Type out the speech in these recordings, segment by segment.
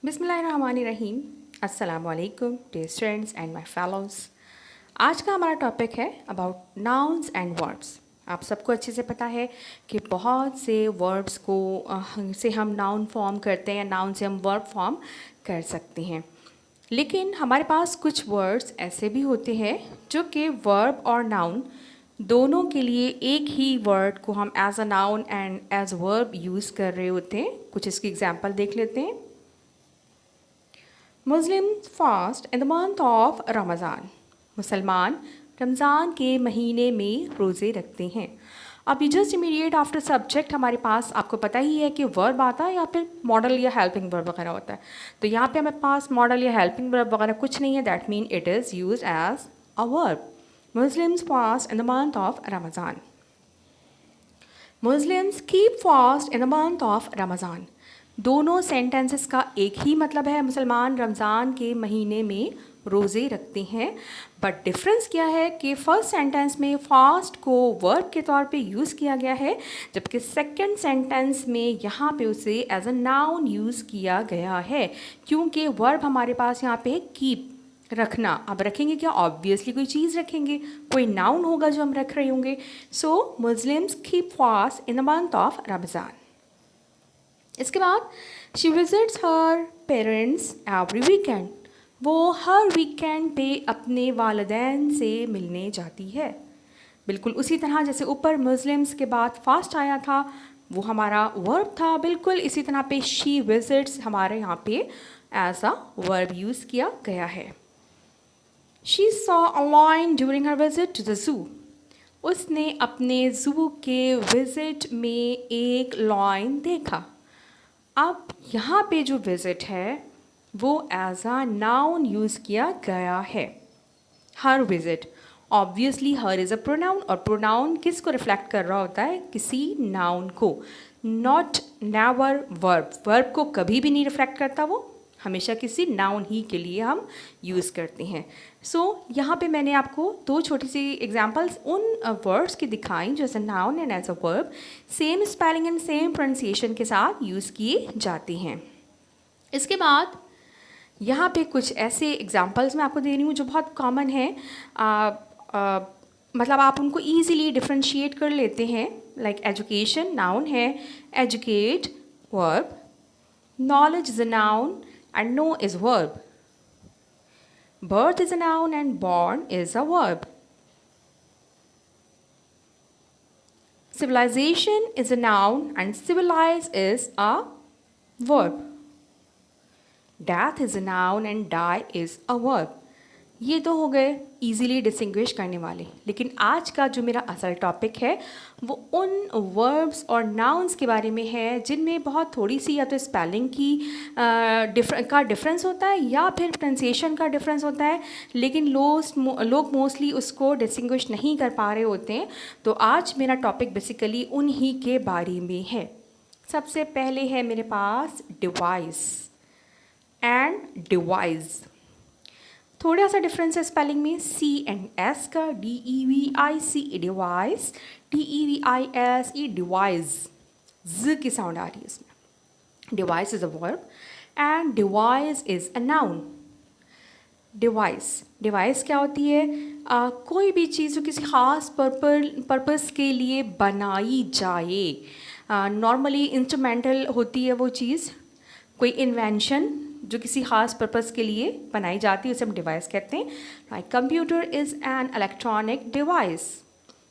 बिस्मिल्लाहिर्रहमानिर्रहीम। अस्सलाम वालेकुम dear students and my fellows. आज का हमारा टॉपिक है अबाउट नाउन्स एंड वर्ब्स। आप सबको अच्छे से पता है कि बहुत से वर्ब्स को से हम नाउन फॉर्म करते हैं या नाउन से हम वर्ब फॉर्म कर सकते हैं, लेकिन हमारे पास कुछ वर्ड्स ऐसे भी होते हैं जो कि वर्ब और नाउन दोनों के लिए एक ही वर्ड को हम as a noun and as verb use कर रहे होते हैं। कुछ इसकी एग्जांपल देख लेते हैं। Muslims fast in the month of Ramadan. मुसलमान रमज़ान के महीने में रोज़े रखते हैं। अब ये जस्ट इमीडिएट आफ्टर सब्जेक्ट हमारे पास आपको पता ही है कि वर्ब आता है या फिर मॉडल या हेल्पिंग वर्ब वगैरह होता है। तो यहाँ पे हमारे पास मॉडल या हेल्पिंग वर्ब वगैरह कुछ नहीं है, that mean it is use as a verb. Muslims fast in the month of Ramadan. Muslims keep fast in the month of Ramadan. दोनों सेंटेंसेस का एक ही मतलब है, मुसलमान रमज़ान के महीने में रोज़े रखते हैं। बट डिफरेंस क्या है कि फर्स्ट सेंटेंस में फास्ट को वर्ब के तौर पे यूज़ किया गया है, जबकि सेकंड सेंटेंस में यहाँ पे उसे एज अ नाउन यूज़ किया गया है, क्योंकि वर्ब हमारे पास यहाँ पे कीप रखना। अब रखेंगे क्या? ऑब्वियसली कोई चीज़ रखेंगे, कोई नाउन होगा जो हम रख रहे होंगे। So Muslims keep fast in the month of Ramzan. इसके बाद she visits her parents every weekend. वो हर वीकेंड पे अपने वालिदैन से मिलने जाती है। बिल्कुल उसी तरह जैसे ऊपर मुस्लिम्स के बाद फास्ट आया था, वो हमारा वर्ब था, बिल्कुल इसी तरह पे शी विजिट्स हमारे यहाँ पे एज अ वर्ब यूज़ किया गया है। She saw a lion during her visit to the zoo. उसने अपने ज़ू के विजिट में एक लायन देखा। अब यहाँ पे जो विज़िट है वो एज अ नाउन यूज़ किया गया है। Her visit, obviously her is a pronoun, और प्रोनाउन किस को रिफ्लेक्ट कर रहा होता है? किसी नाउन को, नॉट नेवर वर्ब। वर्ब को कभी भी नहीं रिफ्लेक्ट करता, वो हमेशा किसी नाउन ही के लिए हम यूज़ करते हैं। सो यहाँ पे मैंने आपको दो छोटी सी एग्जांपल्स उन वर्ड्स की दिखाई जो as a noun and as a verb same spelling and same pronunciation के साथ यूज़ किए जाते हैं। इसके बाद यहाँ पे कुछ ऐसे एग्जांपल्स मैं आपको दे रही हूँ जो बहुत कॉमन है, मतलब आप उनको ईजिली डिफ्रेंशिएट कर लेते हैं। लाइक एजुकेशन नाउन है, educate verb, knowledge is a noun and know is verb. Birth is a noun and born is a verb. Civilization is a noun and civilize is a verb. Death is a noun and die is a verb. ये तो हो गए easily distinguish करने वाले, लेकिन आज का जो मेरा असल टॉपिक है वो उन वर्ब्स और नाउन्स के बारे में है जिनमें बहुत थोड़ी सी या तो स्पेलिंग की डिफरेंस होता है या फिर प्रोनाउंसिएशन का डिफरेंस होता है, लेकिन लोग मोस्टली उसको डिस्टिंग्विश नहीं कर पा रहे होते हैं। तो आज मेरा टॉपिक बेसिकली उन्हीं के बारे में है। सबसे पहले है मेरे पास डिवाइस एंड डिवाइस। थोड़ा सा डिफरेंस है स्पेलिंग में, सी एंड एस का, DEVIC डिवाइस, DEVISE डिवाइस, ज की साउंड आ रही है इसमें। Device is a verb and device is a noun. Device क्या होती है? कोई भी चीज़ जो किसी ख़ास पर्पस के लिए बनाई जाए। नॉर्मली इंस्ट्रूमेंटल होती है वो चीज़, कोई इन्वेंशन जो किसी ख़ास पर्पस के लिए बनाई जाती है उसे हम डिवाइस कहते हैं। Like computer is an electronic device.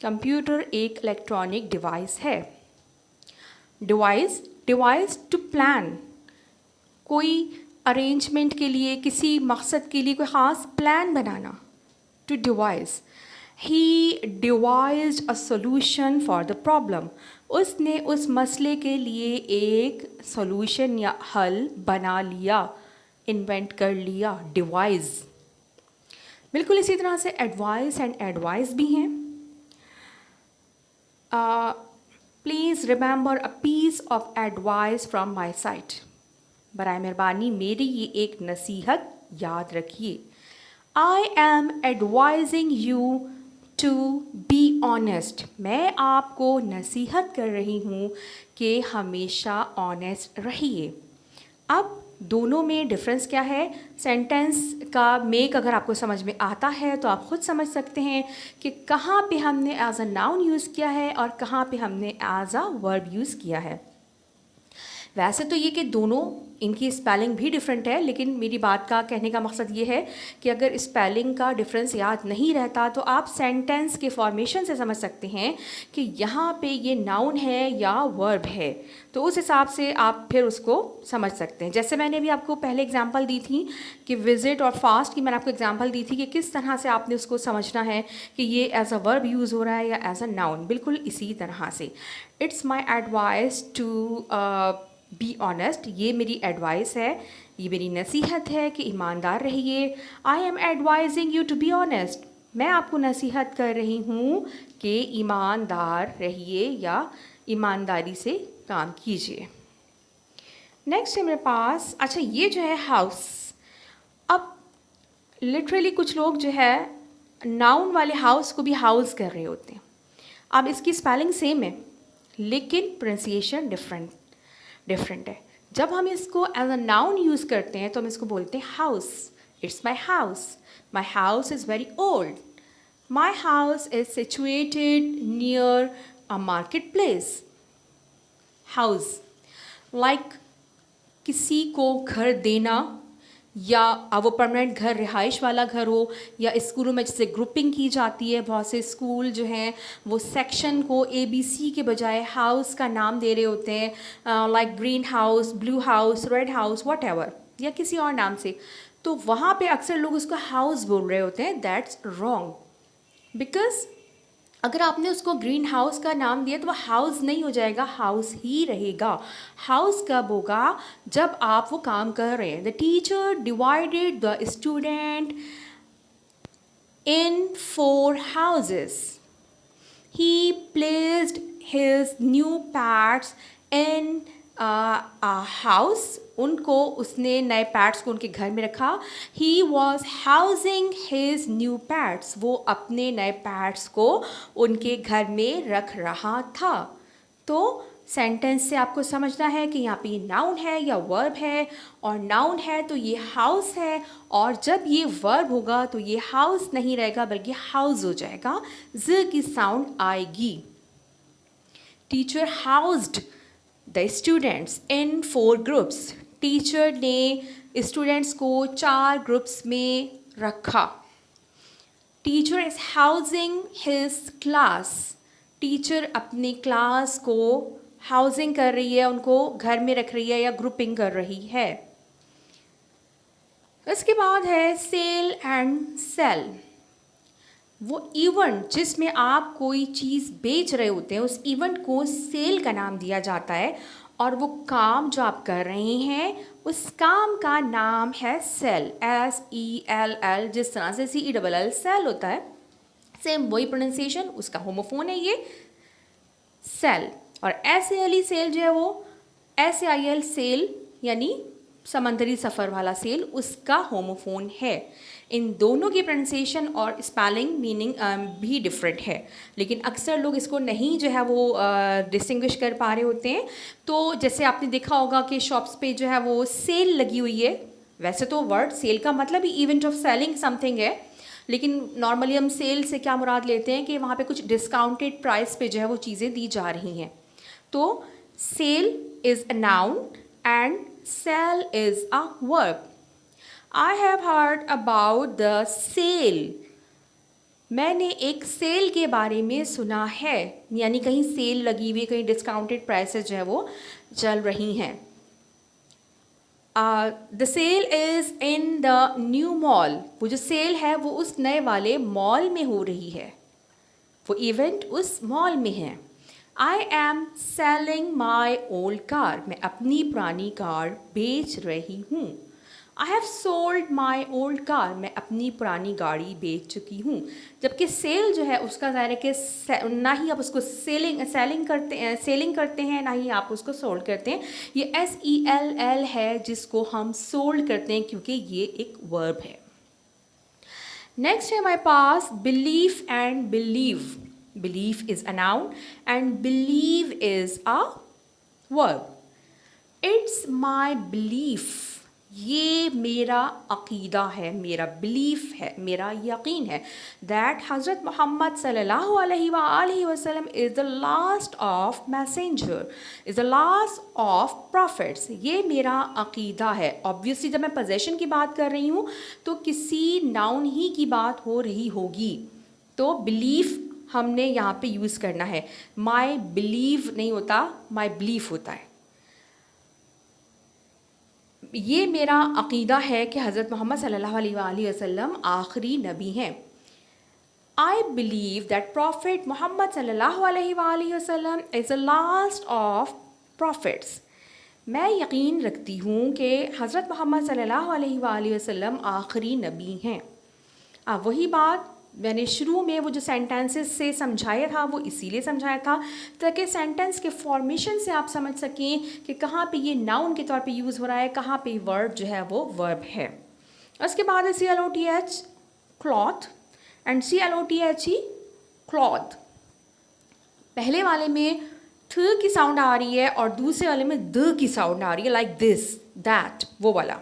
Computer एक इलेक्ट्रॉनिक डिवाइस है। डिवाइस टू प्लान, कोई अरेंजमेंट के लिए, किसी मकसद के लिए कोई ख़ास प्लान बनाना, to devise. He devised a solution for the problem. उसने उस मसले के लिए एक सोल्यूशन या हल बना लिया, इन्वेंट कर लिया, डिवाइस। बिल्कुल इसी तरह से एडवाइस एंड एडवाइस भी हैं। Please remember a piece of advice from my side. बराए मेहरबानी मेरी ये एक नसीहत याद रखिए। I am advising you to be honest. मैं आपको नसीहत कर रही हूँ कि हमेशा ऑनेस्ट रहिए। अब दोनों में डिफरेंस क्या है? सेंटेंस का मेक अगर आपको समझ में आता है तो आप खुद समझ सकते हैं कि कहाँ पे हमने एज अ नाउन यूज़ किया है और कहाँ पे हमने एज अ वर्ब यूज़ किया है। वैसे तो ये कि दोनों इनकी स्पेलिंग भी डिफरेंट है, लेकिन मेरी बात का कहने का मकसद ये है कि अगर स्पेलिंग का डिफरेंस याद नहीं रहता तो आप सेंटेंस के फॉर्मेशन से समझ सकते हैं कि यहाँ पे ये नाउन है या वर्ब है, तो उस हिसाब से आप फिर उसको समझ सकते हैं। जैसे मैंने भी आपको पहले एग्जांपल दी थी कि विजिट और फास्ट की, मैंने आपको एग्जांपल दी थी कि किस तरह से आपने उसको समझना है कि ये एज अ वर्ब यूज़ हो रहा है या एज अ नाउन, बिल्कुल इसी तरह से। It's my advice to be honest, ये मेरी एडवाइस है, ये मेरी नसीहत है कि ईमानदार रहिए। I am advising you to be honest, मैं आपको नसीहत कर रही हूँ कि ईमानदार रहिए या ईमानदारी से काम कीजिए। नेक्स्ट है मेरे पास, अच्छा ये जो है हाउस। अब लिटरली कुछ लोग जो है नाउन वाले हाउस को भी हाउस कर रहे होते हैं। अब इसकी स्पेलिंग सेम है लेकिन प्रोनाउंसिएशन डिफरेंट है। जब हम इसको एज अ नाउन यूज़ करते हैं तो हम इसको बोलते हैं house. It's my house, my house is very old, my house is situated near a market place. House like किसी को घर देना, या वो परमानेंट घर, रिहाइश वाला घर हो, या स्कूलों में जैसे ग्रुपिंग की जाती है, बहुत से स्कूल जो हैं वो सेक्शन को ABC के बजाय हाउस का नाम दे रहे होते हैं, like green house, blue house, red house, what ever, या किसी और नाम से, तो वहाँ पे अक्सर लोग उसको हाउस बोल रहे होते हैं। दैट्स रॉन्ग, बिकॉज अगर आपने उसको ग्रीन हाउस का नाम दिया तो वह हाउस नहीं हो जाएगा, हाउस ही रहेगा। हाउस कब होगा? जब आप वो काम कर रहे हैं। The teacher divided the student in 4 houses. He placed his new pets in a house. उनको उसने नए पैट्स को उनके घर में रखा। He was housing his new pets. वो अपने नए पैट्स को उनके घर में रख रहा था। तो सेंटेंस से आपको समझना है कि यहाँ पे ये नाउन है या वर्ब है, और नाउन है तो ये हाउस है, और जब ये वर्ब होगा तो ये हाउस नहीं रहेगा बल्कि हाउस हो जाएगा, ज की साउंड आएगी। Teacher housed the students in 4 groups. Teacher ने स्टूडेंट्स को 4 ग्रुप्स में रखा। Teacher is housing his class. Teacher अपनी क्लास को हाउसिंग कर रही है, उनको घर में रख रही है या ग्रुपिंग कर रही है। इसके बाद है सेल एंड सेल। वो इवेंट जिसमें आप कोई चीज़ बेच रहे होते हैं, उस इवेंट को सेल का नाम दिया जाता है, और वो काम जो आप कर रहे हैं उस काम का नाम है सेल, SELL, जिस तरह से CELL सेल होता है, सेम वही प्रोनाउंसिएशन, उसका होमोफोन है ये सेल। और SALE सेल जो है वो SAIL सेल यानी समंदरी सफ़र वाला सेल, उसका होमोफोन है। इन दोनों की प्रोनाउंसिएशन और स्पेलिंग मीनिंग भी डिफरेंट है, लेकिन अक्सर लोग इसको नहीं जो है वो डिस्टिंग्विश कर पा रहे होते हैं। तो जैसे आपने देखा होगा कि शॉप्स पे जो है वो सेल लगी हुई है, वैसे तो वर्ड सेल का मतलब ही इवेंट ऑफ सेलिंग समथिंग है, लेकिन नॉर्मली हम सेल से क्या मुराद लेते हैं कि वहाँ पे कुछ डिस्काउंटेड प्राइस पे जो है वो चीज़ें दी जा रही हैं। तो sale is a noun and sail is a verb. I have heard about the sale. मैंने एक सेल के बारे में सुना है, यानी कहीं सेल लगी हुई, कहीं डिस्काउंटेड प्राइसेस जो है वो चल रही हैं। The sale is in the new mall. वो जो सेल है वो उस नए वाले मॉल में हो रही है, वो इवेंट उस मॉल में है। I am selling my old car. मैं अपनी पुरानी कार बेच रही हूँ। I have sold my old car. मैं अपनी पुरानी गाड़ी बेच चुकी हूँ। जबकि सेल जो है उसका ज़ाहिर है कि ना ही आप उसको सेलिंग करते हैं, ना ही आप उसको सोल्ड करते हैं। ये SELL है जिसको हम सोल्ड करते हैं क्योंकि ये एक वर्ब है। नेक्स्ट है हमारे पास belief and believe. Belief is a noun and believe is a verb. It's my belief, ये मेरा अकीदा है, मेरा बिलीफ है, मेरा यकीन है दैट हज़रत मोहम्मद सल्लल्लाहु अलैहि वसल्लम is the last of messenger, is the last of profits. ये मेरा अकीदा है। ऑब्वियसली जब मैं पोजेशन की बात कर रही हूँ तो किसी नाउन ही की बात हो रही होगी, तो बिलीफ हमने यहाँ पे यूज़ करना है। माई बिलीव नहीं होता, माई बिलीफ होता है। ये मेरा अकीदा है कि हज़रत मोहम्मद सल्लल्लाहु अलैहि वसल्लम आखिरी नबी हैं। I believe that prophet Muhammad सल्लल्लाहु अलैहि वसल्लम is the last of prophets. मैं यकीन रखती हूँ कि हज़रत मोहम्मद सल्लल्लाहु अलैहि वसल्लम आखिरी नबी हैं। अब वही बात मैंने शुरू में वो जो सेंटेंसेस से समझाया था वो इसीलिए समझाया था ताकि सेंटेंस के फॉर्मेशन से आप समझ सकें कि कहाँ पे ये नाउन के तौर पे यूज़ हो रहा है, कहाँ पे वर्ब जो है वो वर्ब है। उसके बाद है CLOTH cloth and CLOTHE cloth. पहले वाले में थ की साउंड आ रही है और दूसरे वाले में द की साउंड आ रही है, लाइक दिस, दैट, वो वाला।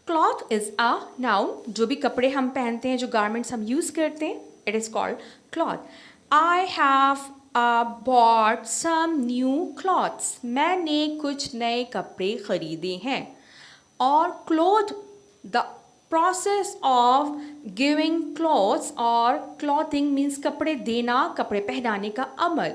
क्लॉथ इज़ अ नाउन, जो भी कपड़े हम पहनते हैं, जो गारमेंट्स हम यूज़ करते हैं, it is called cloth. I have bought some new clothes, मैंने कुछ नए कपड़े ख़रीदे हैं। और clothe, the process of giving clothes और क्लॉथिंग मीन्स कपड़े देना, कपड़े पहनाने का अमल।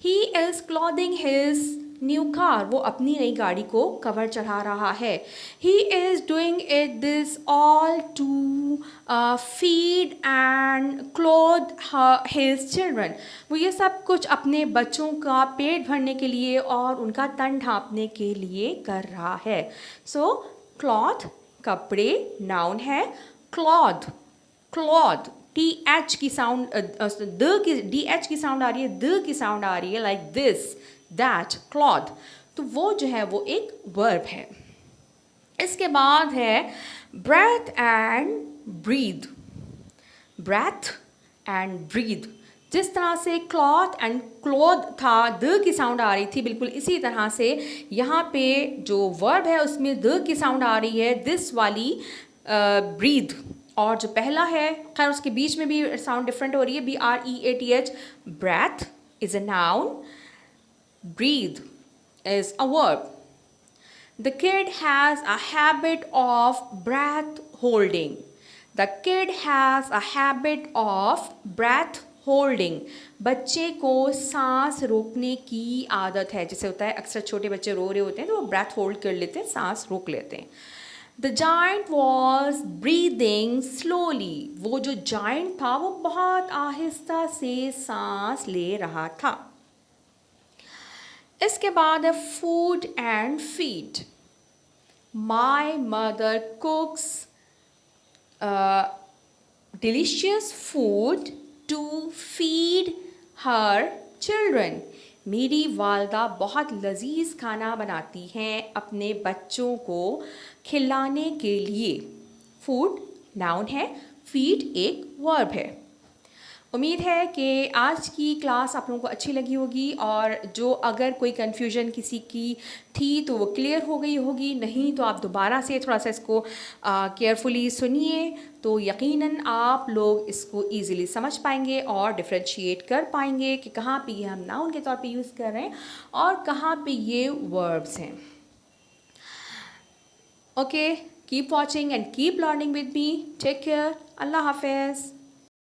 He is clothing his new car, वो अपनी नई गाड़ी को कवर चढ़ा रहा है। He is doing it this all to feed and clothe his children, वो ये सब कुछ अपने बच्चों का पेट भरने के लिए और उनका तन ढांपने के लिए कर रहा है। सो क्लॉथ कपड़े नाउन है। क्लॉथ, क्लॉथ TH की साउंड, द की DH की साउंड आ रही है, द की साउंड आ रही है, लाइक दिस, दैट, क्लॉथ। तो वो जो है वो एक वर्ब है। इसके बाद है breath and breathe, breath and breathe. जिस तरह से क्लॉथ एंड क्लोथ था, द की साउंड आ रही थी, बिल्कुल इसी तरह से यहाँ पे जो वर्ब है उसमें द की साउंड आ रही है, दिस वाली ब्रीद। और जो पहला है, खैर उसके बीच में भी साउंड डिफरेंट हो रही है, BREATH। Breath is a noun, breathe is a verb. The kid has a habit of breath holding. The kid has a habit of breath holding, बच्चे को सांस रोकने की आदत है। जैसे होता है अक्सर छोटे बच्चे रो रहे होते हैं तो वो ब्रेथ होल्ड कर लेते हैं, सांस रोक लेते हैं। The giant was breathing slowly, वो जो जाइंट था वो बहुत आहिस्ता से सांस ले रहा था। इसके बाद है food and feed. My mother cooks delicious food to feed her children, मेरी वालदा बहुत लजीज खाना बनाती हैं अपने बच्चों को खिलाने के लिए। फूड नाउन है, फीड एक वर्ब है। उम्मीद है कि आज की क्लास आप लोगों को अच्छी लगी होगी और जो अगर कोई कन्फ्यूजन किसी की थी तो वो क्लियर हो गई होगी, नहीं तो आप दोबारा से थोड़ा सा इसको केयरफुली सुनिए, तो यकीनन आप लोग इसको ईज़िली समझ पाएंगे और डिफ्रेंशिएट कर पाएंगे कि कहाँ पे ये हम नाउन के तौर पे यूज़ कर रहे हैं और कहाँ पे ये वर्ब्स हैं। Okay, keep watching and keep learning with me. Take care, अल्लाह हाफिज़।